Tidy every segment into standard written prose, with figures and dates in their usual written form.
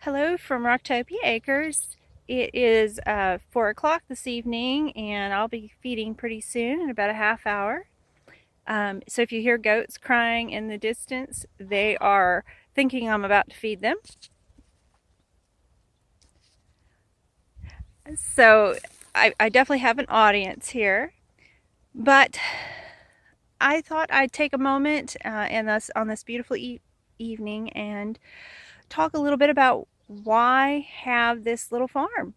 Hello from Rocktopia Acres. It is 4 o'clock this evening and I'll be feeding pretty soon in about a half hour. So if you hear goats crying in the distance, they are thinking I'm about to feed them. So I definitely have an audience here, but I thought I'd take a moment on this beautiful evening and talk a little bit about why have this little farm.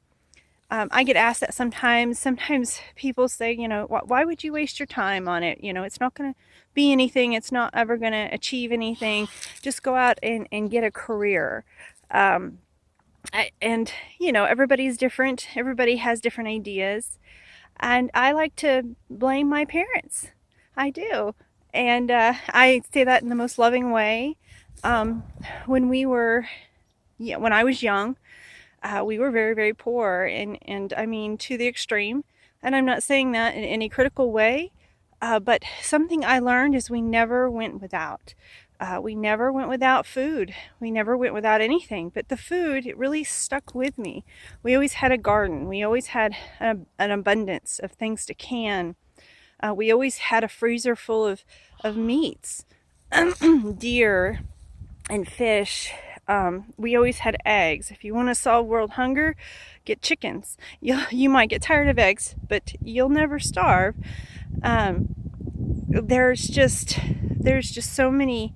I get asked that sometimes. Sometimes people say, why would you waste your time on it? It's not going to be anything. It's not ever going to achieve anything. Just go out and get a career. Um, everybody's different. Everybody has different ideas. And I like to blame my parents. I do. And I say that in the most loving way. Um, when when I was young, we were very, very poor, and I mean to the extreme. And I'm not saying that in any critical way, but something I learned is we never went without. We never went without food. We never went without anything. But the food, it really stuck with me. We always had a garden. We always had an abundance of things to can. We always had a freezer full of meats, deer and fish. We always had eggs. If you want to solve world hunger, get chickens. You might get tired of eggs, but you'll never starve. Um, there's just so many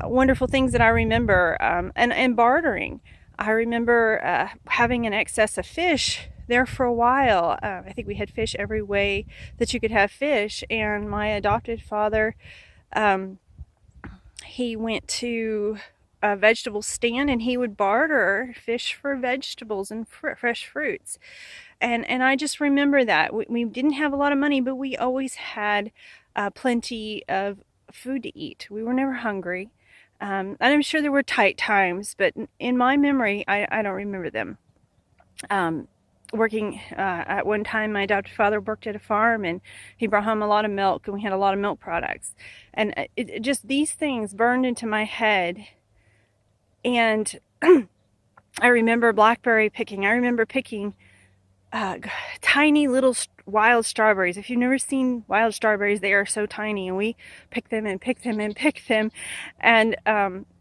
wonderful things that I remember, and bartering. I remember having an excess of fish there for a while. I think we had fish every way that you could have fish, and my adopted father, he went to a vegetable stand and he would barter fish for vegetables and fresh fruits. And I just remember that. We didn't have a lot of money, but we always had plenty of food to eat. We were never hungry. And I'm sure there were tight times, but in my memory, I don't remember them. Working at one time, my adopted father worked at a farm, and he brought home a lot of milk, and we had a lot of milk products. And it just, these things burned into my head. And I remember blackberry picking. I remember picking tiny little wild strawberries. If you've never seen wild strawberries, they are so tiny, and we pick them and pick them and pick them, and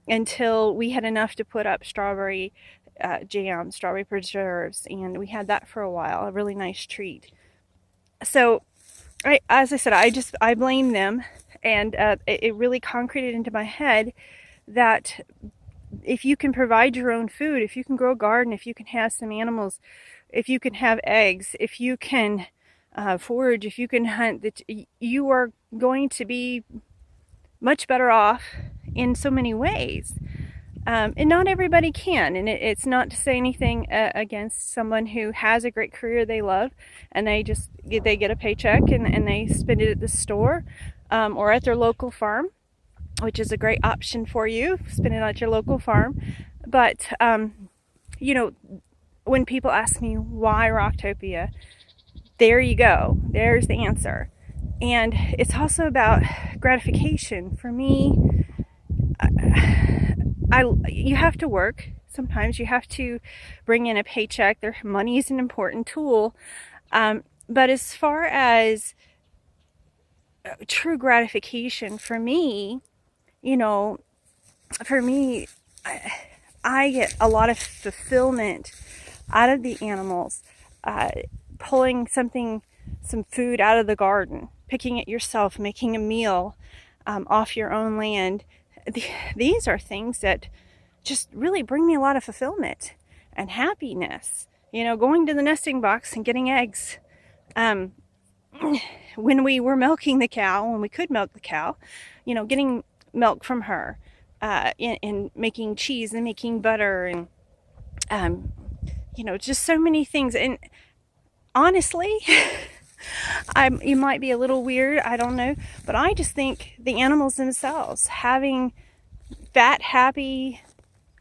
until we had enough to put up strawberry jam, strawberry preserves, and we had that for a while. A really nice treat. So, as I said, I blame them, and it really concreted into my head that if you can provide your own food, if you can grow a garden, if you can have some animals, if you can have eggs, if you can forage, if you can hunt, that you are going to be much better off in so many ways. And not everybody can, and it's not to say anything against someone who has a great career they love, and they get a paycheck and they spend it at the store or at their local farm, which is a great option for you. Spend it at your local farm. But when people ask me why Rocktopia, there you go. There's the answer. And it's also about gratification. For me, you have to work. Sometimes you have to bring in a paycheck. Money is an important tool. But as far as true gratification, for me, I get a lot of fulfillment out of the animals, pulling some food out of the garden, picking it yourself, making a meal off your own land. These are things that just really bring me a lot of fulfillment and happiness. Going to the nesting box and getting eggs. When we were milking the cow, when we could milk the cow, getting milk from her, and making cheese and making butter, and just so many things. And honestly, you might be a little weird, I don't know, but I just think the animals themselves, having fat, happy,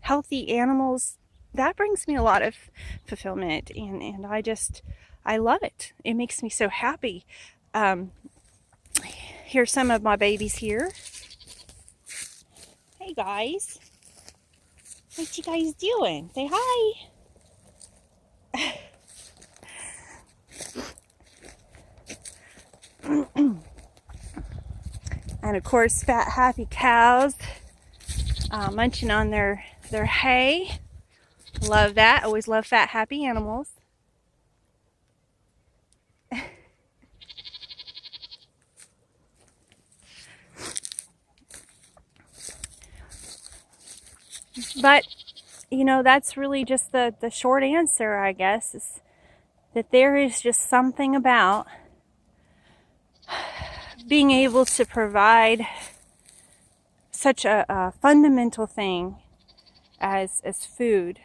healthy animals, that brings me a lot of fulfillment, and I love it. It makes me so happy. Here's some of my babies here. Hey guys. What you guys doing? Say hi. And of course, fat, happy cows munching on their hay. Love that. Always love fat, happy animals. But, you know, that's really just the short answer, I guess, is that there is just something about being able to provide such a fundamental thing as food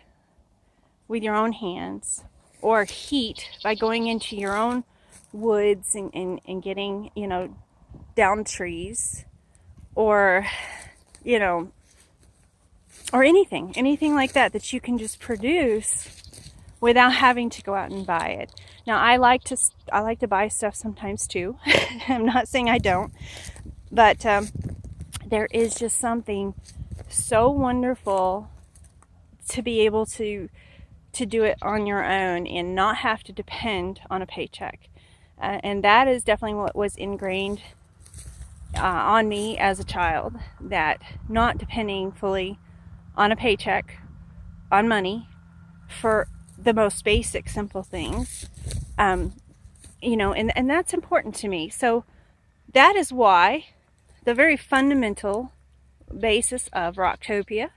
with your own hands, or heat by going into your own woods and getting, you know, down trees, or, you know, or anything like that you can just produce without having to go out and buy it. Now, I like to buy stuff sometimes too. I'm not saying I don't, but there is just something so wonderful to be able to do it on your own and not have to depend on a paycheck. And that is definitely what was ingrained on me as a child, that not depending fully on a paycheck, on money, for the most basic, simple things, you know, and that's important to me. So that is why the very fundamental basis of Rocktopia